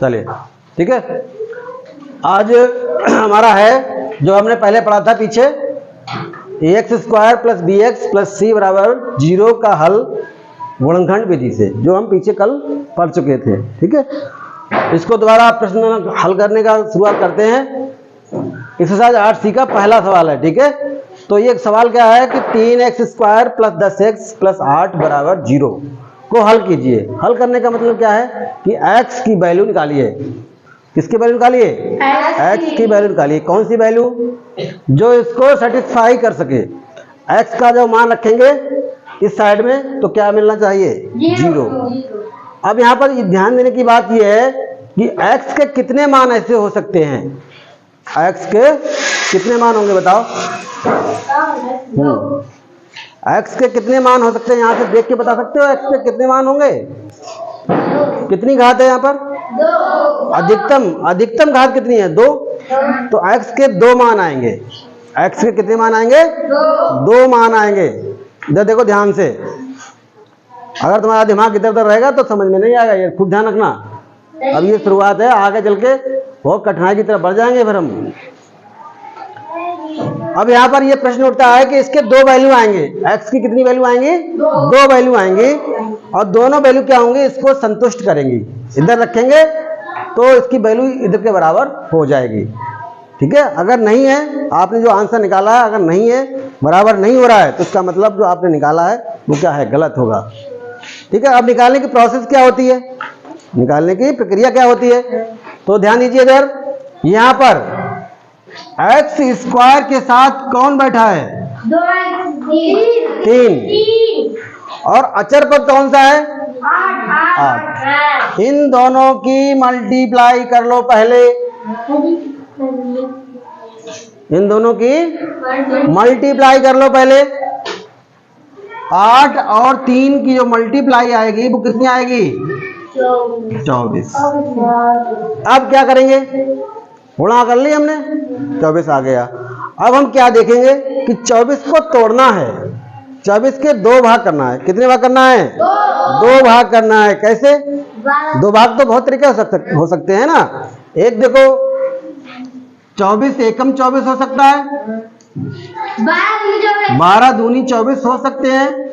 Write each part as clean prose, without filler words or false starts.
चलिए ठीक है। आज हमारा है जो हमने पहले पढ़ा था पीछे, x square plus b x plus c बराबर 0 का हल गुणनखंड विधि से, जो हम पीछे कल पढ़ चुके थे। ठीक है, इसको दोबारा प्रश्न हल करने का शुरुआत करते हैं। एक्सरसाइज 8C का पहला सवाल है। ठीक है, तो ये सवाल क्या है कि 3x square plus 10x plus 8 बराबर 0 को हल कीजिए। हल करने का मतलब क्या है कि x की वैल्यू निकालिए। किसकी वैल्यू निकालिए? x की वैल्यू निकालिए। कौन सी वैल्यू? जो इसको सेटिस्फाई कर सके। x का जो मान रखेंगे इस साइड में तो क्या मिलना चाहिए? 0। अब यहाँ पर ध्यान देने की बात यह है कि x के कितने मान ऐसे हो सकते हैं? x के कितने मान होंगे बताओ? x के कितने मान हो सकते हैं? यहाँ से देख के बता सकते हो x के कितने मान होंगे? कितनी घात है यहाँ पर? 2। अधिकतम घात कितनी है? 2। तो x के 2 मान आएंगे। x के कितने मान आएंगे? 2 मान आएंगे। इधर देखो ध्यान से, अगर तुम्हारा दिमाग इधर उधर रहेगा तो समझ में नहीं आएगा, ये खूब ध्यान रखना। अब ये शुरुआत है, आगे चल के बहुत कठिनाई की तरफ बढ़ जाएंगे फिर हम। अब यहाँ पर ये प्रश्न उठता है कि इसके 2 वैल्यू आएंगे। x की कितनी वैल्यू आएंगी? 2 वैल्यू आएंगी, और दोनों वैल्यू क्या होंगे? इसको संतुष्ट करेंगी। इधर रखेंगे तो इसकी वैल्यू इधर के बराबर हो जाएगी। ठीक है, अगर नहीं है, आपने जो आंसर निकाला है अगर नहीं है, बराबर नहीं हो रहा है, तो इसका मतलब जो आपने निकाला है वो क्या है? गलत होगा। ठीक है, अब निकालने की प्रोसेस क्या होती है? निकालने की प्रक्रिया क्या होती है? तो ध्यान दीजिए, इधर यहाँ पर एक्स स्क्वायर के साथ कौन बैठा है? 3। और अचर पद कौन सा है? 8। इन दोनों की मल्टीप्लाई कर लो पहले। इन दोनों की मल्टीप्लाई कर लो पहले। 8 और 3 की जो मल्टीप्लाई आएगी वो कितनी आएगी? 24। अब क्या करेंगे? गुणा कर ली हमने, 24 आ गया। अब हम क्या देखेंगे कि 24 को तोड़ना है। 24 के 2 भाग करना है। कितने भाग करना है? 2 भाग करना है। कैसे? 2 भाग तो बहुत तरीके हो सकते हैं ना। एक देखो, 24 एकम 24 हो सकता है, 12 दूनी 24 हो सकते हैं,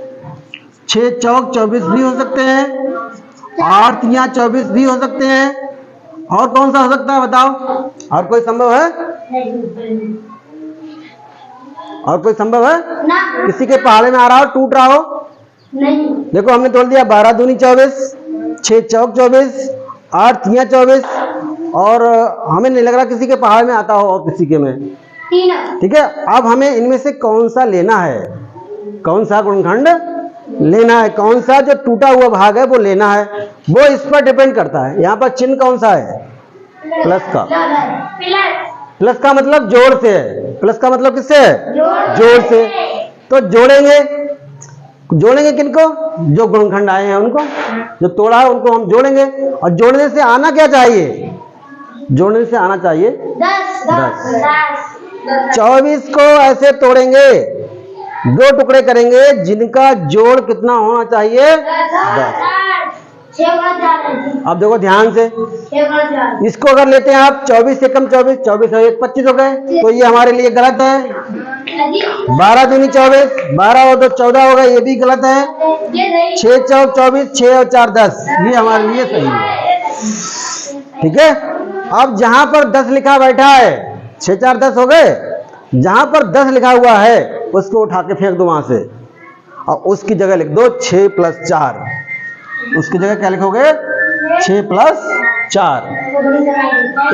6 चौक 24 भी हो सकते हैं, 8 तियां 24 भी हो सकते हैं। और कौन सा हो सकता है बताओ? और कोई संभव है? और कोई संभव है? किसी के पहाड़े में आ रहा हो, टूट रहा हो? नहीं। देखो हमने तोड़ दिया, 12 दूनी 24, 6 चौक 24, 8 तियां 24, और हमें नहीं लग रहा किसी के पहाड़ में आता हो और किसी के में। ठीक है, अब हमें इनमें से कौन सा लेना है? कौन सा गुणनखंड लेना है? कौन सा जो टूटा हुआ भाग है वो लेना है? वो इस पर डिपेंड करता है। यहाँ पर चिन्ह कौन सा है? प्लस का। प्लस का मतलब जोड़ से है। प्लस का मतलब किससे है? जोड़ से। तो जोड़ेंगे किनको? जो गुणनखंड आए हैं उनको, जो तोड़ा है उनको हम जोड़ेंगे। और जोड़ने से आना क्या चाहिए? जोड़ने से आना चाहिए 10। 24 को ऐसे तोड़ेंगे, 2 टुकड़े करेंगे जिनका जोड़ कितना होना चाहिए? 10। अब देखो ध्यान से, इसको अगर लेते हैं आप 24 एकम 24, 24 और 1 25 हो गए, तो ये हमारे लिए गलत है। 12 दूनी 24, 12 और 2 14 हो गए, ये भी गलत है। 6 चौक 24, 6 और 4 10, ये हमारे लिए सही है। ठीक है, अब जहां पर 10 लिखा बैठा है, 6 4 10 हो गए, जहां पर 10 लिखा हुआ है उसको उठा के फेंक दो वहां से, और उसकी जगह लिख दो 6 + 4। उसकी जगह क्या लिखोगे? 6 + 4।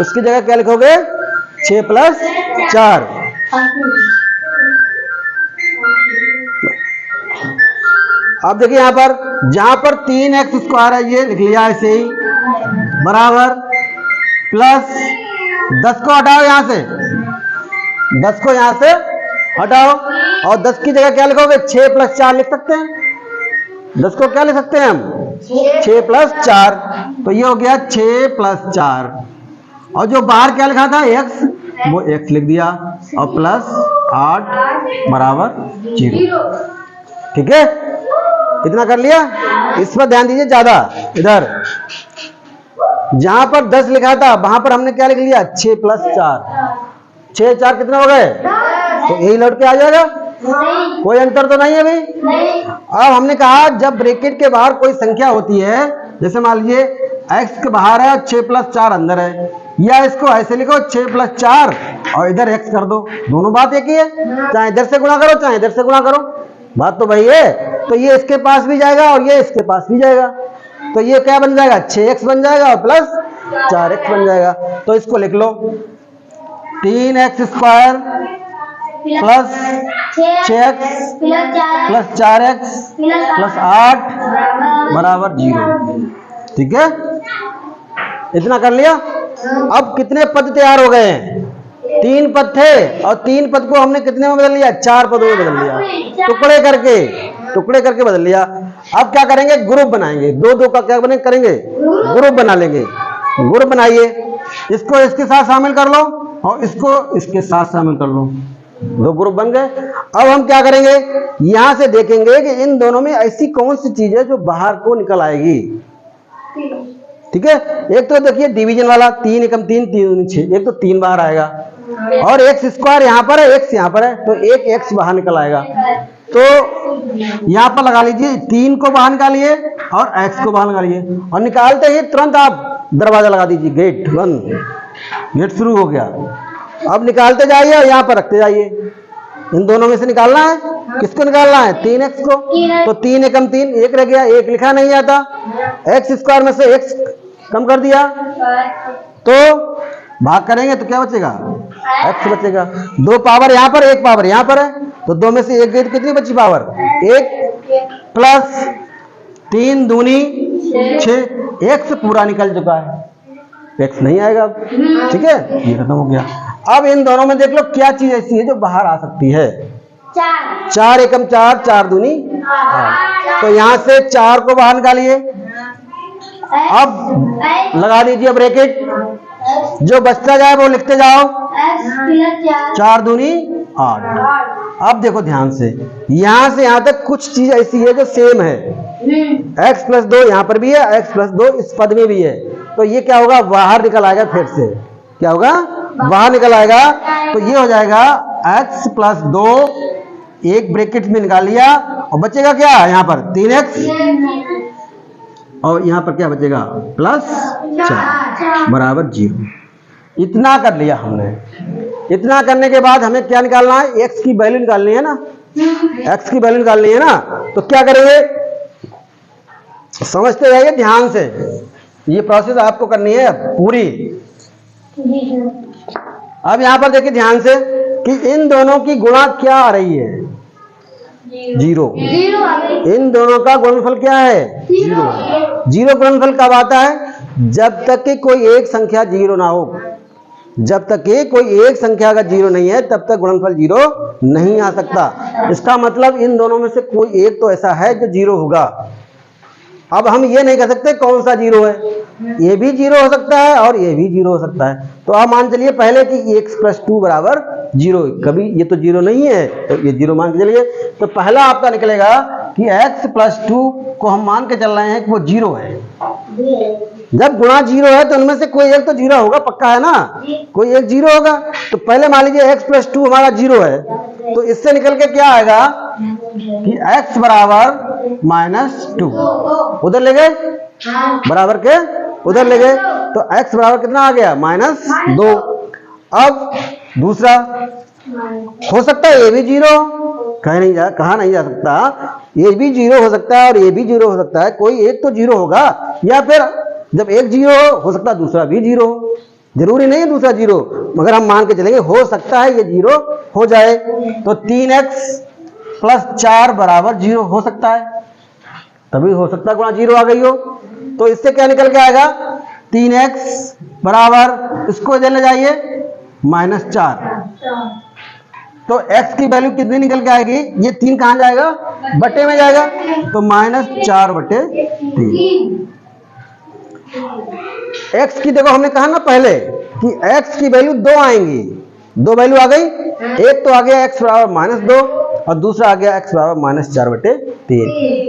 उसकी जगह क्या लिखोगे? 6 + 4। अब देखिए यहाँ पर, जहां पर 3x स्क्वायर है ये लिख लिया ऐसे ही, बराबर प्लस 10 को हटाओ यहाँ से, 10 को यहाँ से हटाओ, और 10 की जगह क्या लिखोगे? 6 + 4 लिख सकते हैं। 10 को क्या लिख सकते हैं हम? 6 + 4। तो ये हो गया 6 + 4। और जो बाहर क्या लिखा था x, वो x लिख दिया, और प्लस 8 बराबर 0। ठीक है, इतना कर लिया। इस पर ध्यान दीजिए ज्यादा, इधर जहां पर 10 लिखा था वहां पर हमने क्या लिख लिया 6 + 4, 6 4 कितने हो गए, तो यही लौट के आ जाएगा, कोई अंतर तो नहीं है भाई। अब हमने कहा जब ब्रैकेट के बाहर कोई संख्या होती है, जैसे मान लीजिए x के बाहर है 6 + 4 अंदर है, या इसको ऐसे लिखो 6 + 4 और इधर x कर दो, दोनों बात एक ही है, चाहे इधर से गुणा करो चाहे इधर से गुणा करो, बात तो वही है। तो ये इसके पास भी जाएगा और ये इसके पास भी जाएगा, तो ये क्या बन जाएगा 6x बन जाएगा और प्लस 4x बन जाएगा। तो इसको लिख लो 3x² plus 6x plus 4x plus 8 बराबर 0। ठीक है, इतना कर लिया। अब कितने पद तैयार हो गए हैं, 3 पद थे और 3 पद को हमने कितने में बदल लिया, 4 पदों में बदल लिया, टुकड़े करके बदल लिया। अब क्या करेंगे, ग्रुप बनाएंगे, दो दो का क्या बने करेंगे, ग्रुप बना लेंगे। ग्रुप बनाइए, इसको इसके साथ शामिल कर लो और इसको इसके साथ शामिल कर लो, दो ग्रुप बन गए। अब हम क्या करेंगे, यहां से देखेंगे कि इन दोनों में ऐसी कौन सी चीज है जो बाहर को निकल आएगी। ठीक है, एक तो देखिए डिवीजन वाला 3 एकम 3 3 6, एक तो 3 बाहर आएगा और x² यहाँ पर है, x यहाँ पर है, तो एक x बाहर निकल आएगा। तो यहाँ पर लगा लीजिए 3 को बाहर निकालिए और x को बाहर निकालिए और निकालते ही तुरंत आप दरवाजा लगा दीजिए, गेट बंद, गेट शुरू हो गया। अब निकालते जाइए और यहाँ पर रखते जाइए, इन दोनों में से निकालना है, किसको निकालना है 3x को, तो 3 एकम 3, 1 रह गया, 1 लिखा नहीं आता, x² में से x कम कर दिया तो भाग करेंगे तो क्या बचेगा, x बचेगा। 2 पावर यहाँ पर 1 पावर यहाँ पर है, तो 2 में से 1 गई तो कितनी बची पावर 1 प्लस 3 दूनी 6, x पूरा निकल चुका है, x नहीं आएगा अब। ठीक है, ये खत्म हो गया। अब इन दोनों में देख लो क्या चीज ऐसी है जो बाहर आ सकती है, 4 एकम 4, 4 दूनी 8, तो यहां से 4 को बाहर निकालिए। अब लगा दीजिए ब्रैकेट, जो बचता जाए वो लिखते जाओ, 4 दूनी 8। अब देखो ध्यान से, यहां से यहां तक कुछ चीज ऐसी है जो सेम है, x + 2 यहाँ पर भी है, x + 2 इस पद में भी है, तो ये क्या होगा बाहर निकल आएगा, फिर से क्या होगा बाहर निकल आएगा। तो ये हो जाएगा x + 2, एक ब्रैकेट में निकाल लिया और बचेगा क्या यहाँ पर 3x और यहाँ पर क्या बचेगा +4 बराबर 0। इतना कर लिया हमने। इतना करने के बाद हमें क्या निकालना है, x की वैल्यू निकालनी है ना, x की वैल्यू निकालनी है ना। तो क्या करेंगे, समझते जाइए ध्यान से, ये प्रोसेस आपको करनी है पूरी। अब यहाँ पर देखिए ध्यान से कि इन दोनों की गुणा क्या आ रही है, 0। इन दोनों का गुणनफल क्या है, 0। 0 गुणनफल कब आता है, जब तक कि कोई एक संख्या 0 ना हो, जब तक कि कोई एक संख्या का 0 नहीं है तब तक गुणनफल 0 नहीं आ सकता। इसका मतलब इन दोनों में से कोई एक तो ऐसा है जो 0 होगा। अब हम ये नहीं कह सकते कौन सा 0 है, ये भी 0 हो सकता है और ये भी 0 हो सकता है। तो आप मान चलिए पहले कि x + 2 बराबर 0, कभी ये तो 0 नहीं है तो ये 0 मान के चलिए। तो पहला आपका निकलेगा कि x + 2 को हम मान के चल रहे हैं कि वो 0 है। जब गुणा 0 है तो उनमें से कोई एक तो 0 होगा, पक्का है ना, कोई एक 0 होगा। तो पहले मान लीजिए x + 2 हमारा 0 है, तो इससे निकल के क्या आएगा कि x बराबर -2, उधर ले गए बराबर के उधर ले गए, तो x बराबर कितना आ गया -2। अब दूसरा हो सकता है ये भी 0, कहा नहीं जा सकता, ये भी 0 हो सकता है और ये भी 0 हो सकता है, कोई एक तो 0 होगा, या फिर जब एक 0 हो सकता है दूसरा भी 0, जरूरी नहीं है दूसरा 0, मगर हम मान के चलेंगे हो सकता है ये 0 हो जाए। तो 3x + 4 बराबर 0 हो सकता है, तभी हो सकता है गुणा 0 आ गई हो। तो इससे क्या निकल के आएगा, 3x बराबर, इसको इधर ले जाइए -4, तो x की वैल्यू कितनी निकल के आएगी, ये 3 कहां जाएगा, बटे में जाएगा, तो -4/3। x की देखो हमने कहा ना पहले कि x की वैल्यू 2 आएंगी, 2 वैल्यू आ गई, एक तो आ गया x बराबर -2 और दूसरा आ गया x बराबर -4/3।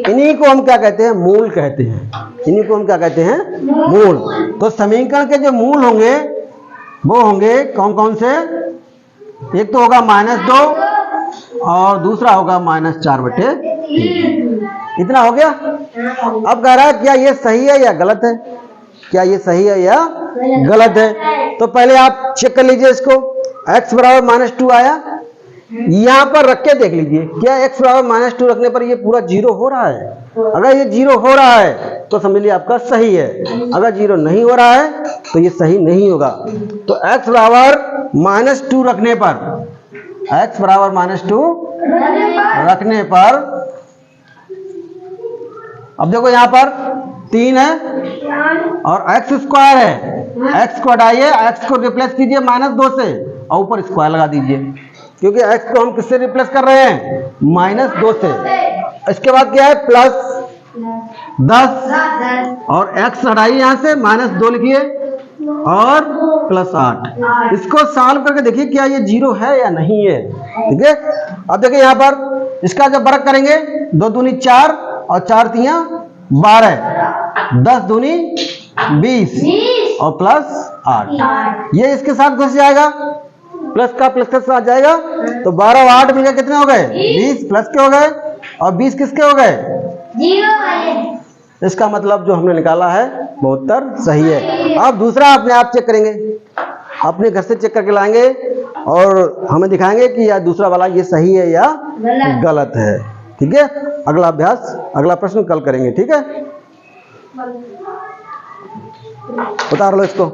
इन्हीं को हम क्या कहते हैं, मूल कहते हैं। इन्हीं को हम क्या कहते हैं, मूल। तो समीकरण के जो मूल होंगे वो होंगे कौन कौन से, एक तो होगा -2 और दूसरा होगा -4/3। इतना हो गया। अब कह रहा है क्या ये सही है या गलत है, क्या ये सही है या गलत है। तो पहले आप चेक कर लीजिए इसको, x बराबर -2 आया, यहां पर रख के देख लीजिए क्या x बराबर -2 रखने पर ये पूरा 0 हो रहा है। अगर ये 0 हो रहा है तो समझ लीजिए आपका सही है, अगर 0 नहीं हो रहा है तो ये सही नहीं होगा। तो x बराबर -2 रखने पर, x बराबर -2 रखने पर, अब देखो यहां पर 3 है और x² है, x को हटाइए, x को रिप्लेस कीजिए -2 से और ऊपर स्क्वायर लगा दीजिए, क्योंकि x को हम किससे रिप्लेस कर रहे हैं, -2 से। इसके बाद क्या है, +10 और x हटाइए यहां से, -2 लिखिए और +8। इसको सॉल्व करके देखिए क्या ये 0 है या नहीं है। ठीक है, अब देखिए यहां पर इसका जब वर्ग करेंगे, 2 दूनी 4 और 4 तियां 12, 10 दूनी 20 और +8, ये इसके साथ घुस जाएगा, प्लस का प्लस के साथ जाएगा। तो 12 और 8 मिलकर कितने हो गए, 20 प्लस के हो गए और 20 किसके हो गए, 0। इसका मतलब जो हमने निकाला है वो उत्तर सही है। अब दूसरा अपने आप चेक करेंगे, अपने घर से चेक करके लाएंगे और हमें दिखाएंगे कि यह दूसरा वाला ये सही है या गलत है। ठीक है, अगला अभ्यास, अगला प्रश्न कल करेंगे। ठीक है, उतार लो इसको।